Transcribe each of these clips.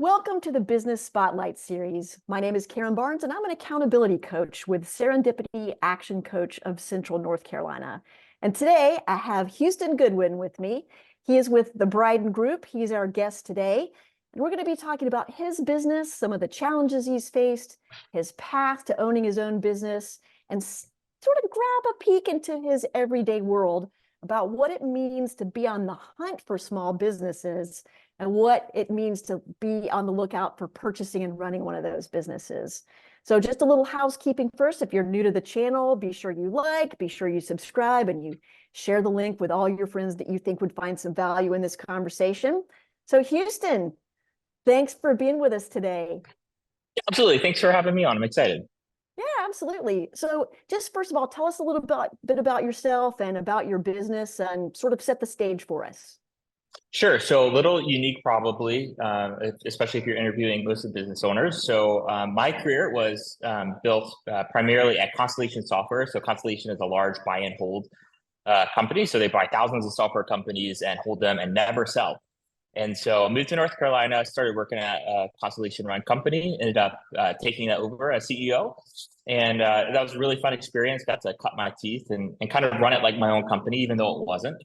Welcome to the Business Spotlight series. My name is Karen Barnes, and I'm an accountability coach with Serendipity Action Coach of Central North Carolina. And today I have Houston Goodwin with me. He is with the Brydon Group. He's our guest today. And we're going to be talking about his business, some of the challenges he's faced, his path to owning his own business, and sort of grab a peek into his everyday world about what it means to be on the hunt for small businesses and what it means to be on the lookout for purchasing and running one of those businesses. So just a little housekeeping first. If you're new to the channel, be sure you like, be sure you subscribe, and you share the link with all your friends that you think would find some value in this conversation. So Houston, thanks for being with us today. Absolutely. Thanks for having me on. I'm excited. Yeah, absolutely. So just first of all, tell us a little bit about yourself and about your business and sort of set the stage for us. Sure. So a little unique, probably, especially if you're interviewing most of the business owners. So my career was built primarily at Constellation Software. So Constellation is a large buy and hold company. So they buy thousands of software companies and hold them and never sell. And so I moved to North Carolina, started working at a Constellation run company, ended up taking that over as CEO. And that was a really fun experience. Got to cut my teeth and kind of run it like my own company, even though it wasn't.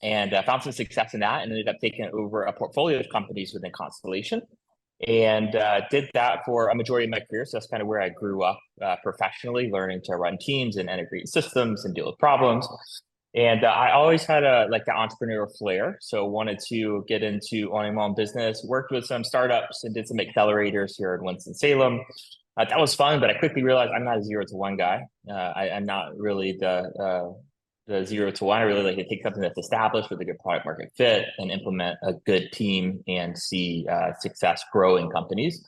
And found some success in that and ended up taking over a portfolio of companies within Constellation and did that for a majority of my career. So that's kind of where I grew up professionally, learning to run teams and integrate systems and deal with problems. And I always had the entrepreneurial flair. So wanted to get into owning my own business, worked with some startups and did some accelerators here in Winston-Salem. That was fun, but I quickly realized I'm not a 0 to 1 guy. I'm not really the 0 to 1. I really like to take something that's established with a good product market fit and implement a good team and see success grow in companies.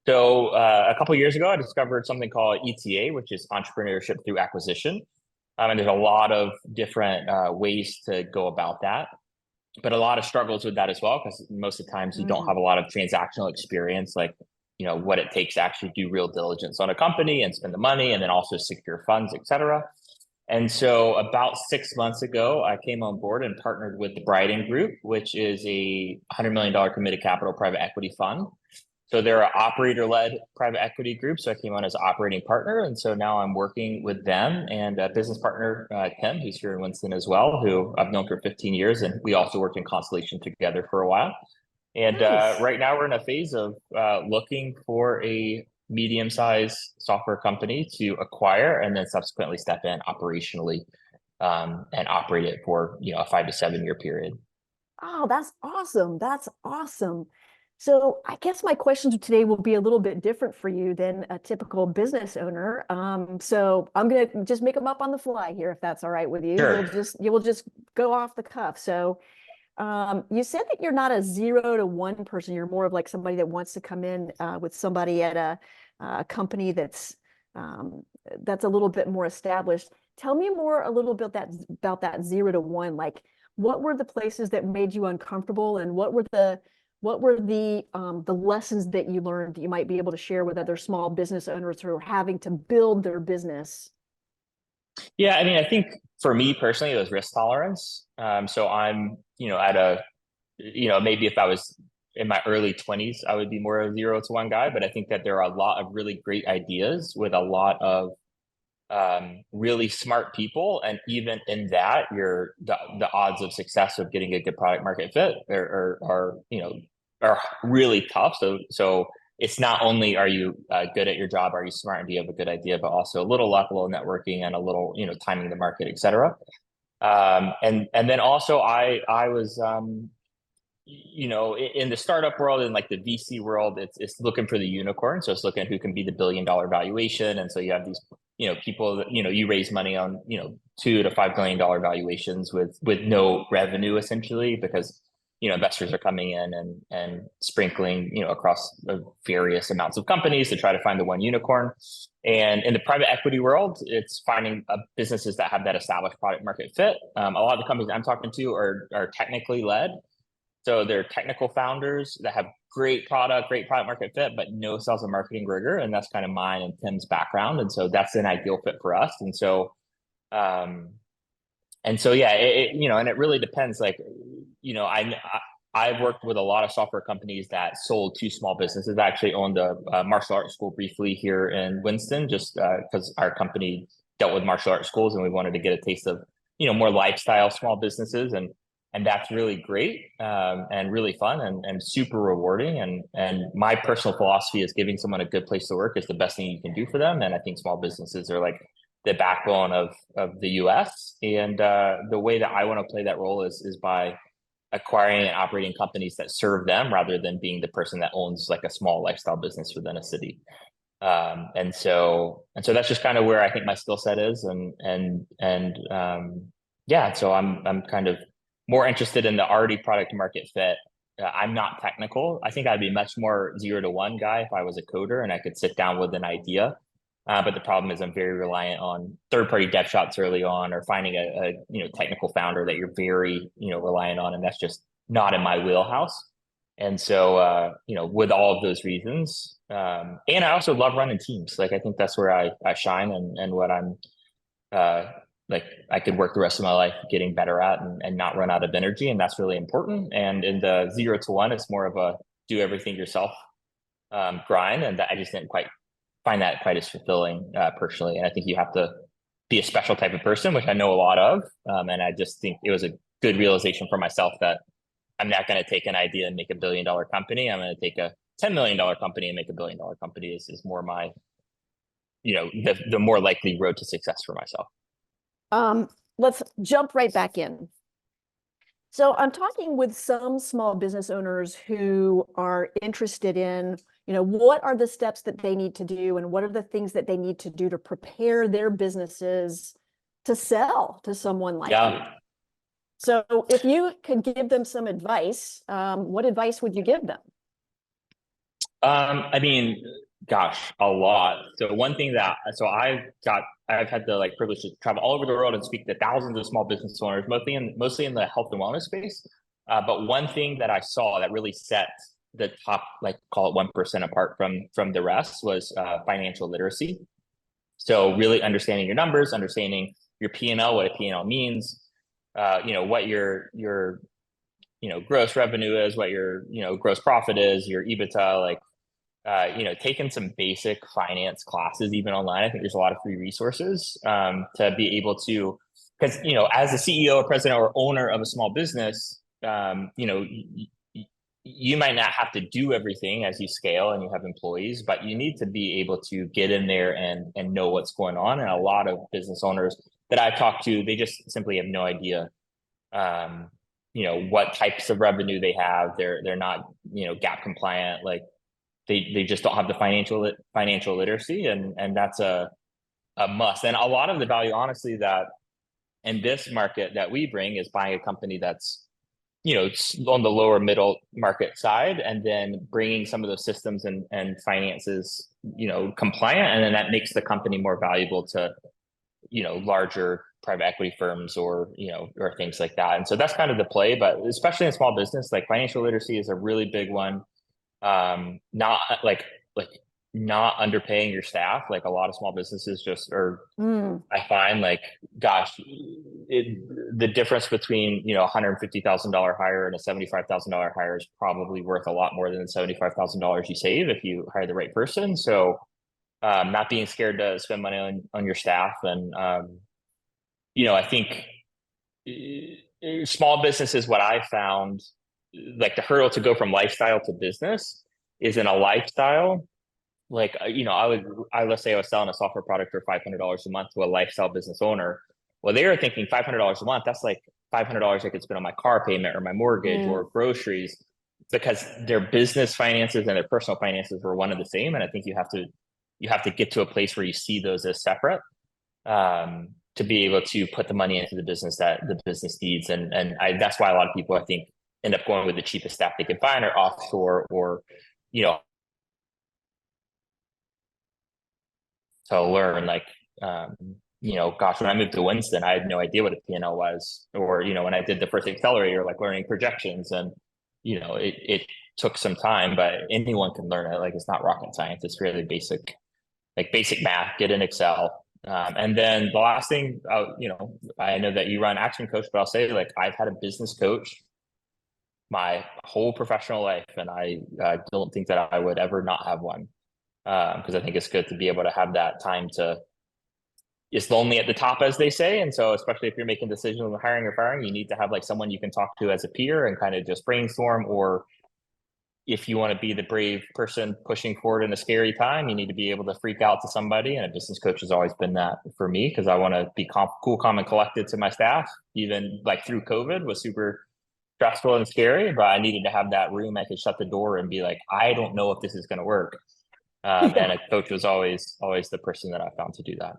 So a couple of years ago, I discovered something called ETA, which is entrepreneurship through acquisition. And there's a lot of different ways to go about that, but a lot of struggles with that as well, because most of the times you don't have a lot of transactional experience, like what it takes to actually do real diligence on a company and spend the money and then also secure funds, et cetera. And so about 6 months ago, I came on board and partnered with the Brydon Group, which is a $100 million committed capital private equity fund. So they're an operator-led private equity group. So I came on as an operating partner. And so now I'm working with them and a business partner, Tim, who's here in Winston as well, who I've known for 15 years. And we also worked in Constellation together for a while. And Nice. right now we're in a phase of looking for a medium-sized software company to acquire and then subsequently step in operationally and operate it for a 5 to 7 year period. Oh, that's awesome. That's awesome. So I guess my questions today will be a little bit different for you than a typical business owner. So I'm going to just make them up on the fly here, if that's all right with you. Sure. You will just go off the cuff. So you said that you're not a 0 to 1 person. You're more of like somebody that wants to come in with somebody at a company that's a little bit more established. Tell me more a little bit about that 0 to 1. Like, what were the places that made you uncomfortable, and what were the lessons that you learned that you might be able to share with other small business owners who are having to build their business? Yeah, I mean, I think for me personally, it was risk tolerance. So I'm, at a, maybe if I was in my early 20s, I would be more of a 0 to 1 guy. But I think that there are a lot of really great ideas with a lot of really smart people, and even in that, the odds of success of getting a good product market fit are really tough. So it's not only are you good at your job, are you smart, and do you have a good idea, but also a little luck, a little networking, and a little timing the market, et cetera. And then also I was in the startup world and like the VC world, it's looking for the unicorn. So it's looking at who can be the $1 billion valuation. And so you have these, people that, you raise money on, $2 to $5 billion valuations with no revenue essentially, because, investors are coming in and sprinkling, across various amounts of companies to try to find the one unicorn. And in the private equity world, it's finding businesses that have that established product market fit. A lot of the companies I'm talking to are technically led. So they're technical founders that have great product market fit, but no sales and marketing rigor. And that's kind of mine and Tim's background. And so that's an ideal fit for us. And so, yeah, and it really depends. Like, I've worked with a lot of software companies that sold to small businesses. I actually owned a martial arts school briefly here in Winston, just because our company dealt with martial arts schools and we wanted to get a taste of, more lifestyle small businesses. And that's really great and really fun and super rewarding. And my personal philosophy is giving someone a good place to work is the best thing you can do for them. And I think small businesses are like the backbone of the US. And the way that I want to play that role is by acquiring and operating companies that serve them rather than being the person that owns like a small lifestyle business within a city. And so that's just kind of where I think my skill set is. Yeah, so I'm kind of more interested in the already product market fit. I'm not technical. I think I'd be much more 0 to 1 guy if I was a coder and I could sit down with an idea. But the problem is I'm very reliant on third-party dev shops early on, or finding a technical founder that you're very reliant on, and that's just not in my wheelhouse. And so with all of those reasons, and I also love running teams. Like I think that's where I shine and what I'm like I could work the rest of my life getting better at and not run out of energy, and that's really important. And in the 0 to 1, it's more of a do everything yourself grind, and that I just didn't quite find that quite as fulfilling personally. And I think you have to be a special type of person, which I know a lot of. And I just think it was a good realization for myself that I'm not going to take an idea and make $1 billion company. I'm going to take a $10 million company and make $1 billion company is more my, the more likely road to success for myself. Let's jump right back in. So I'm talking with some small business owners who are interested in, what are the steps that they need to do and what are the things that they need to do to prepare their businesses to sell to someone like you. So if you could give them some advice, what advice would you give them? I mean, gosh, a lot. So one thing I've had the privilege to travel all over the world and speak to thousands of small business owners, mostly in the health and wellness space. But one thing that I saw that really set the top, call it 1% apart from the rest was financial literacy. So really understanding your numbers, understanding your P&L, what a P&L means, what your gross revenue is, what your gross profit is, your EBITDA, taking some basic finance classes even online. I think there's a lot of free resources to be able to, because as a CEO or president or owner of a small business, you might not have to do everything as you scale and you have employees, but you need to be able to get in there and know what's going on. And a lot of business owners that I talk to, they just simply have no idea what types of revenue they have. They're not GAAP compliant. They just don't have the financial literacy, and that's a must. And a lot of the value, honestly, that in this market that we bring is buying a company that's on the lower middle market side, and then bringing some of those systems and finances compliant, and then that makes the company more valuable to larger private equity firms or things like that. And so that's kind of the play. But especially in small business, financial literacy is a really big one. Not not underpaying your staff. A lot of small businesses just are, I find the difference between $150,000 hire and a $75,000 hire is probably worth a lot more than the $75,000 you save if you hire the right person. So not being scared to spend money on your staff. And I think small business is what I found, the hurdle to go from lifestyle to business is in a lifestyle. Let's say I was selling a software product for $500 a month to a lifestyle business owner. Well, they were thinking $500 a month. That's like $500 I could spend on my car payment or my mortgage or groceries, because their business finances and their personal finances were one and the same. And I think you have to get to a place where you see those as separate to be able to put the money into the business that the business needs. And that's why a lot of people, I think, end up going with the cheapest staff they can find, or offshore, or to learn. Gosh, when I moved to Winston, I had no idea what a P&L was, or when I did the first accelerator, learning projections, and it took some time, but anyone can learn it. It's not rocket science. It's really basic math. Get in Excel. And then the last thing, I know that you run Action Coach, but I'll say, I've had a business coach my whole professional life, and I don't think that I would ever not have one, because I think it's good to be able to have that time to. It's lonely at the top, as they say, and so especially if you're making decisions on hiring or firing, you need to have like someone you can talk to as a peer and kind of just brainstorm. Or if you want to be the brave person pushing forward in a scary time, you need to be able to freak out to somebody. And a business coach has always been that for me, because I want to be cool, calm, and collected to my staff. Even like through COVID was super stressful and scary, but I needed to have that room I could shut the door and be like, I don't know if this is going to work. And Yeah. a coach was always the person that I found to do that.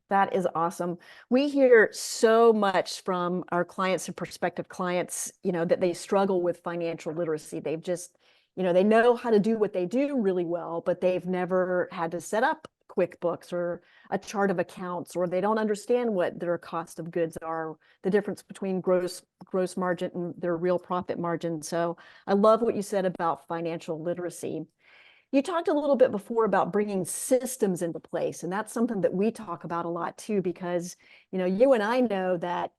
That is awesome. We hear so much from our clients and prospective clients, that they struggle with financial literacy. They've just, they know how to do what they do really well, but they've never had to set up QuickBooks or a chart of accounts, or they don't understand what their cost of goods are, the difference between gross margin and their real profit margin. So I love what you said about financial literacy. You talked a little bit before about bringing systems into place, and that's something that we talk about a lot too, because you and I know that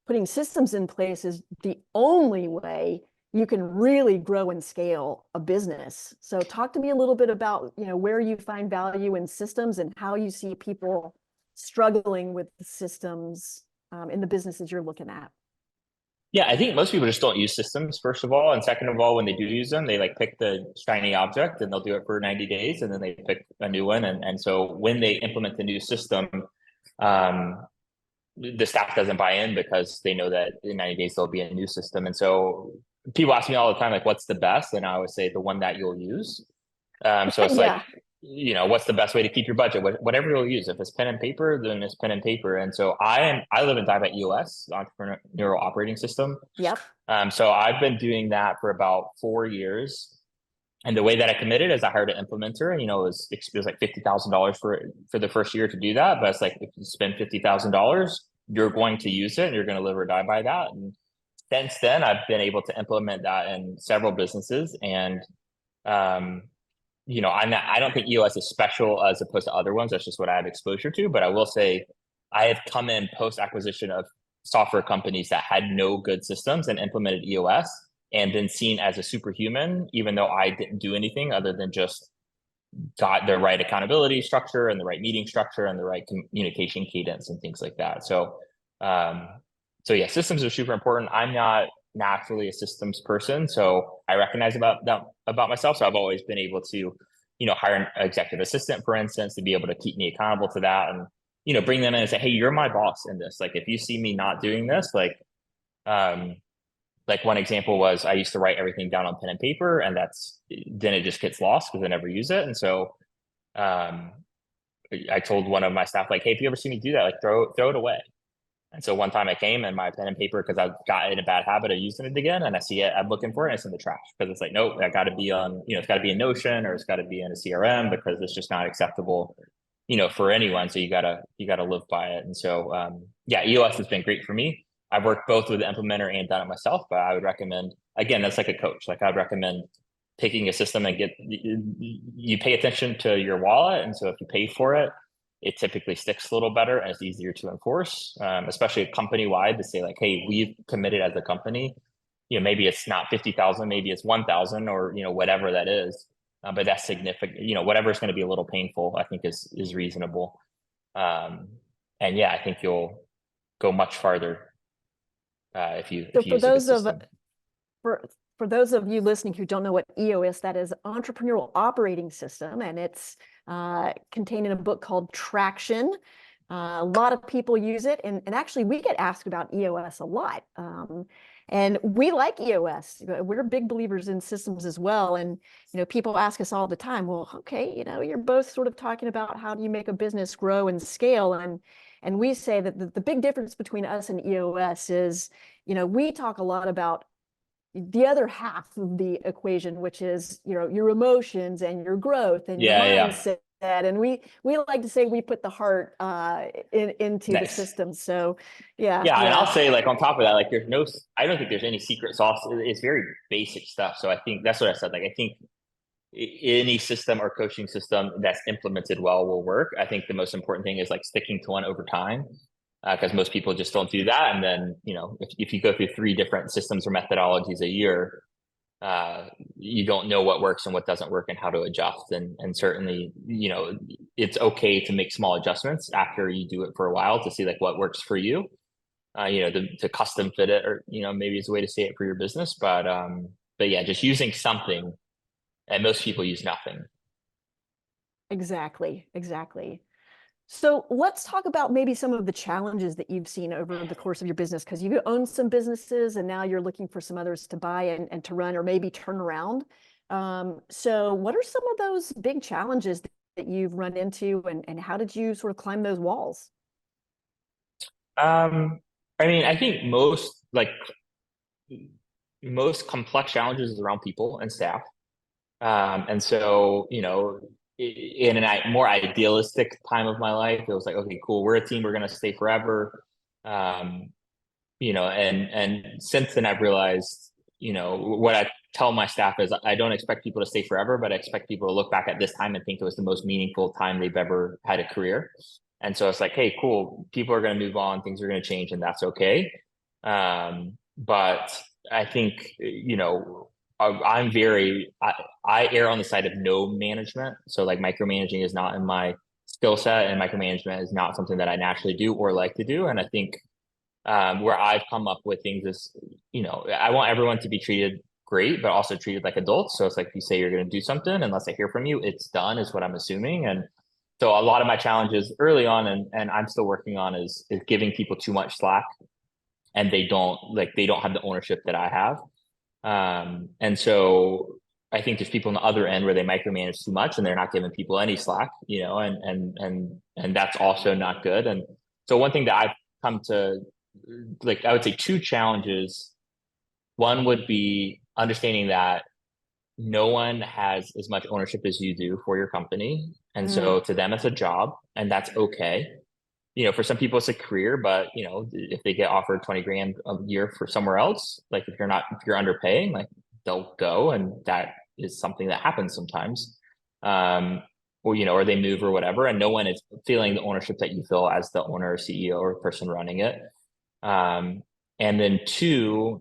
putting systems in place is the only way you can really grow and scale a business. So talk to me a little bit about where you find value in systems and how you see people struggling with the systems in the businesses you're looking at. Yeah, I think most people just don't use systems, first of all. And second of all, when they do use them, they like pick the shiny object and they'll do it for 90 days and then they pick a new one. And so when they implement the new system, um, the staff doesn't buy in because they know that in 90 days there'll be a new system. And so people ask me all the time, like, what's the best? And I always say the one that you'll use. So it's like, Yeah. what's the best way to keep your budget? Whatever you'll use. If it's pen and paper, then it's pen and paper. And so I live and die by EOS, the Entrepreneurial Operating System. Yep. So I've been doing that for about 4 years. And the way that I committed is I hired an implementer, and it was like $50,000 for the first year to do that. But it's like, if you spend $50,000, you're going to use it and you're going to live or die by that. And since then, I've been able to implement that in several businesses. And um, I don't think EOS is special as opposed to other ones. That's just what I have exposure to. But I will say I have come in post acquisition of software companies that had no good systems and implemented EOS and been seen as a superhuman, even though I didn't do anything other than just got the right accountability structure and the right meeting structure and the right communication cadence and things like that. Um, so yeah, systems are super important. I'm not naturally a systems person, so I recognize about that about myself. So I've always been able to, hire an executive assistant, for instance, to be able to keep me accountable to that, and bring them in and say, hey, you're my boss in this. Like, if you see me not doing this, um, like one example was I used to write everything down on pen and paper, and then it just gets lost because I never use it. And so um, I told one of my staff, like, hey, if you ever see me do that, like throw it away. And so one time I came and my pen and paper, because I've got in a bad habit of using it again, and I see it, I'm looking for it, and it's in the trash because it's like, nope, I got to be on, it's got to be in Notion or it's got to be in a CRM because it's just not acceptable, for anyone. So you gotta live by it. And so yeah, EOS has been great for me. I've worked both with the implementer and done it myself, but I would recommend, again, that's like a coach. Like, I'd recommend picking a system and you pay attention to your wallet. And so if you pay for it, it typically sticks a little better and it's easier to enforce, especially company wide, to say like, hey, we've committed as a company. Maybe it's not 50,000, maybe it's 1,000, or whatever that is. But that's significant. Whatever is going to be a little painful, I think is reasonable. Um, and yeah, I think you'll go much farther if you So use a good system. for for those of you listening who don't know what EOS, that is Entrepreneurial Operating System, and it's contained in a book called Traction. A lot of people use it, and actually we get asked about EOS a lot. And we like EOS. We're big believers in systems as well. And people ask us all the time, well, okay, you're both sort of talking about how do you make a business grow and scale, and we say that the big difference between us and EOS is, we talk a lot about the other half of the equation, which is your emotions and your growth and your Yeah, yeah. mindset. And we like to say we put the heart into the Nice. system. So yeah, Yeah, and I'll yeah. say, like, on top of that, like, I don't think there's any secret sauce. It's very basic stuff. So I think that's what I said. Like, I think any system or coaching system that's implemented well will work. I think the most important thing is like sticking to one over time. because most people just don't do that. And then, if you go through 3 different systems or methodologies a year, you don't know what works and what doesn't work and how to adjust. And certainly, it's okay to make small adjustments after you do it for a while to see like what works for you. To custom fit it, or maybe it's a way to say it for your business. But yeah, just using something, and most people use nothing. Exactly, exactly. So let's talk about maybe some of the challenges that you've seen over the course of your business, because you own some businesses and now you're looking for some others to buy and to run or maybe turn around. So what are some of those big challenges that you've run into, and how did you sort of climb those walls? I mean, I think most complex challenges is around people and staff. And so, in a more idealistic time of my life, it was like, okay, cool, we're a team, we're gonna stay forever. Um, and since then I've realized, what I tell my staff is I don't expect people to stay forever, but I expect people to look back at this time and think it was the most meaningful time they've ever had a career. And so it's like, hey, cool, people are going to move on, things are going to change, and that's okay. But I think, I err on the side of no management. So like micromanaging is not in my skill set, and micromanagement is not something that I naturally do or like to do. And I think where I've come up with things is, I want everyone to be treated great, but also treated like adults. So it's like, if you say you're going to do something, unless I hear from you, it's done, is what I'm assuming. And so a lot of my challenges early on, and I'm still working on, is giving people too much slack, and they don't have the ownership that I have. And so I think there's people on the other end where they micromanage too much and they're not giving people any slack, and that's also not good. And so one thing that I've come to, like, I would say 2 challenges. One would be understanding that no one has as much ownership as you do for your company. And Mm, so to them, it's a job, and that's okay. For some people it's a career, but if they get offered 20 grand a year for somewhere else, like if you're underpaying, like they'll go, and that is something that happens sometimes. Or they move or whatever, and no one is feeling the ownership that you feel as the owner or CEO or person running it. And then 2,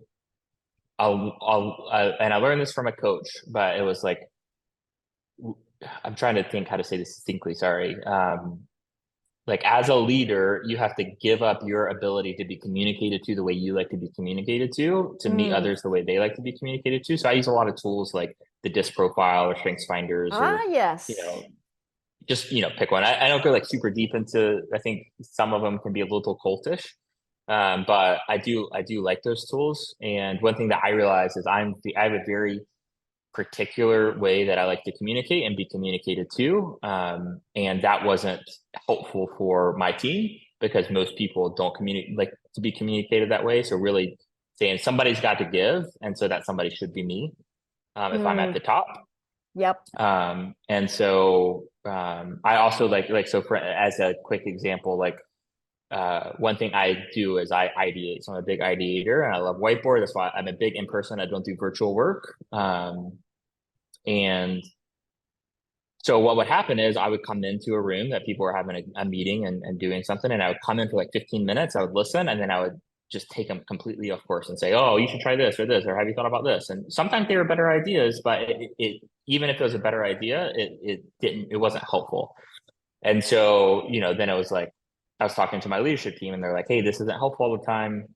and I learned this from a coach, but it was like, I'm trying to think how to say this distinctly. Sorry. Like, as a leader, you have to give up your ability to be communicated to the way you like to be communicated to meet mm. others the way they like to be communicated to. So I use a lot of tools like the DISC profile or strengths finders, Ah, or, you yes. know, just, pick one. I don't go like super deep into, I think some of them can be a little cultish. But I do like those tools. And one thing that I realize is I have a very particular way that I like to communicate and be communicated to. And that wasn't helpful for my team, because most people don't communicate like to be communicated that way. So really saying somebody's got to give, and so that somebody should be me, if I'm at Mm, the top. yep. And so I also like so for as a quick example, like one thing I do is I ideate. So I'm a big ideator and I love whiteboard. That's why I'm a big in person. I don't do virtual work. And so what would happen is I would come into a room that people were having a meeting and doing something, and I would come in for like 15 minutes. I would listen, and then I would just take them completely off course and say, "Oh, you should try this or this, or have you thought about this?" And sometimes they were better ideas, but it even if it was a better idea, it wasn't helpful. And so then it was like I was talking to my leadership team, and they're like, "Hey, this isn't helpful all the time."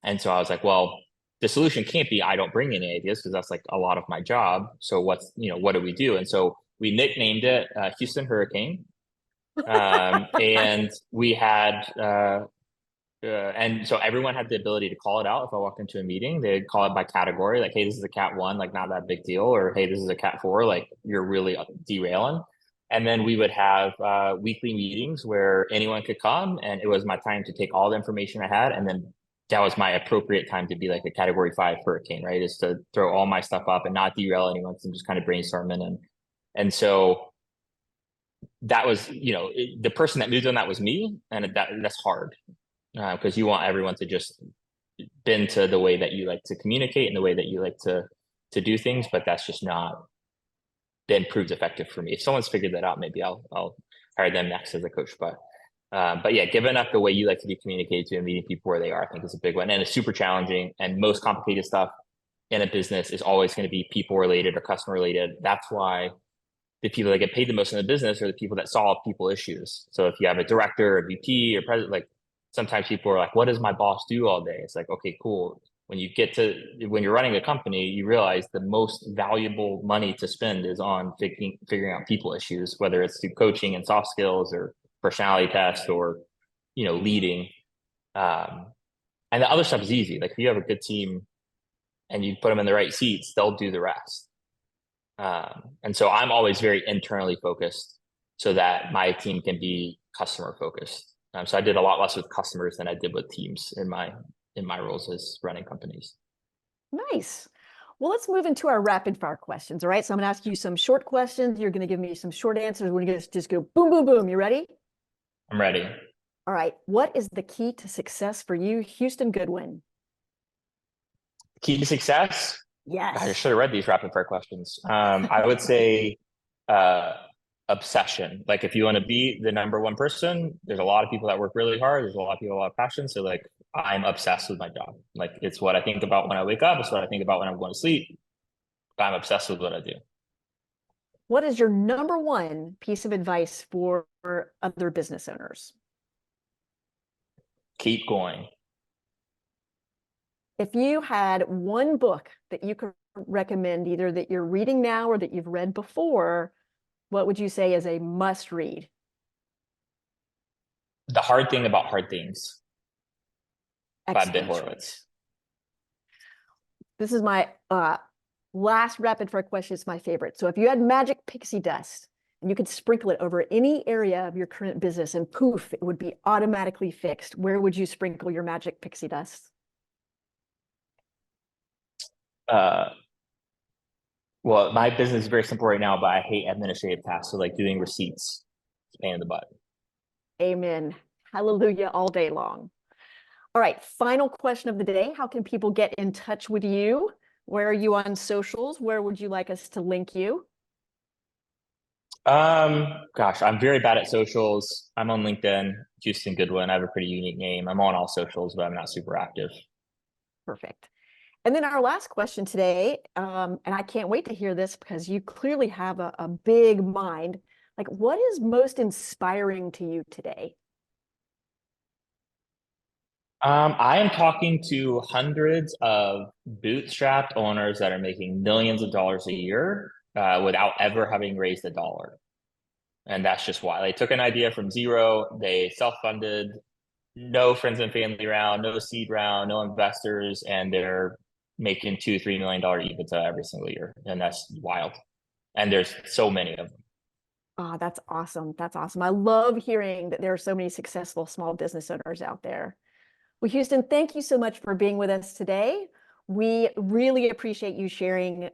And so I was like, "Well, the solution can't be I don't bring any ideas, because that's like a lot of my job. So what do we do?" And so we nicknamed it Houston Hurricane. And we had, and so everyone had the ability to call it out. If I walked into a meeting, they'd call it by category, like, "Hey, this is a cat 1, like not that big deal," or, "Hey, this is a cat 4, like you're really derailing." And then we would have weekly meetings where anyone could come, and it was my time to take all the information I had, and then that was my appropriate time to be like a category 5 hurricane, right? Is to throw all my stuff up and not derail anyone, and just kind of brainstorming. And so that was, the person that moved on that was me, and that's hard, because you want everyone to just bend to the way that you like to communicate and the way that you like to do things, but that's just not been proved effective for me. If someone's figured that out, maybe I'll hire them next as a coach. But But yeah, giving up the way you like to be communicated to and meeting people where they are, I think is a big one. And it's super challenging. And most complicated stuff in a business is always going to be people related or customer related. That's why the people that get paid the most in the business are the people that solve people issues. So if you have a director, a VP, or president, like sometimes people are like, what does my boss do all day? It's like, okay, cool. When you're running a company, you realize the most valuable money to spend is on figuring out people issues, whether it's through coaching and soft skills or personality tests or, leading. And the other stuff is easy. Like if you have a good team and you put them in the right seats, they'll do the rest. And so I'm always very internally focused so that my team can be customer focused. So I did a lot less with customers than I did with teams in my roles as running companies. Nice. Well, let's move into our rapid fire questions. All right. So I'm going to ask you some short questions. You're going to give me some short answers. We're going to just go boom, boom, boom. You ready? I'm ready. All right. What is the key to success for you, Houston Goodwin? Key to success? Yes. I should have read these rapid fire questions. I would say uh, obsession. Like if you want to be the number one person, there's a lot of people that work really hard. There's a lot of people with a lot of passion. So like I'm obsessed with my job. Like it's what I think about when I wake up. It's what I think about when I'm going to sleep. I'm obsessed with what I do. What is your number one piece of advice for other business owners? Keep going. If you had one book that you could recommend, either that you're reading now or that you've read before, what would you say is a must read? The Hard Thing About Hard Things by Ben Excellent Horowitz. choice. This is my last rapid fire question. It's my favorite. So if you had magic pixie dust and you could sprinkle it over any area of your current business and poof, it would be automatically fixed, where would you sprinkle your magic pixie dust? Uh, well, my business is very simple right now, but I hate administrative tasks. So like doing receipts, it's a pain in the butt. Amen. Hallelujah all day long. All right, final question of the day. How can people get in touch with you? Where are you on socials? Where would you like us to link you? Gosh, I'm very bad at socials. I'm on LinkedIn, Houston Goodwin. I have a pretty unique name. I'm on all socials, but I'm not super active. Perfect. And then our last question today, and I can't wait to hear this because you clearly have a big mind. Like, what is most inspiring to you today? I am talking to hundreds of bootstrapped owners that are making millions of dollars a year without ever having raised a dollar. And that's just why they took an idea from zero. They self-funded, no friends and family round, no seed round, no investors, and they're making $2-3 million EBITDA every single year. And that's wild. And there's so many of them. Oh, that's awesome. That's awesome. I love hearing that there are so many successful small business owners out there. Well, Houston, thank you so much for being with us today. We really appreciate you sharing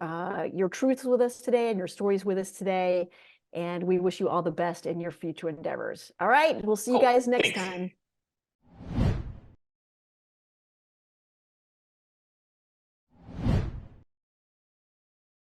your truths with us today and your stories with us today. And we wish you all the best in your future endeavors. All right, we'll see you Cool. guys next Thanks. time.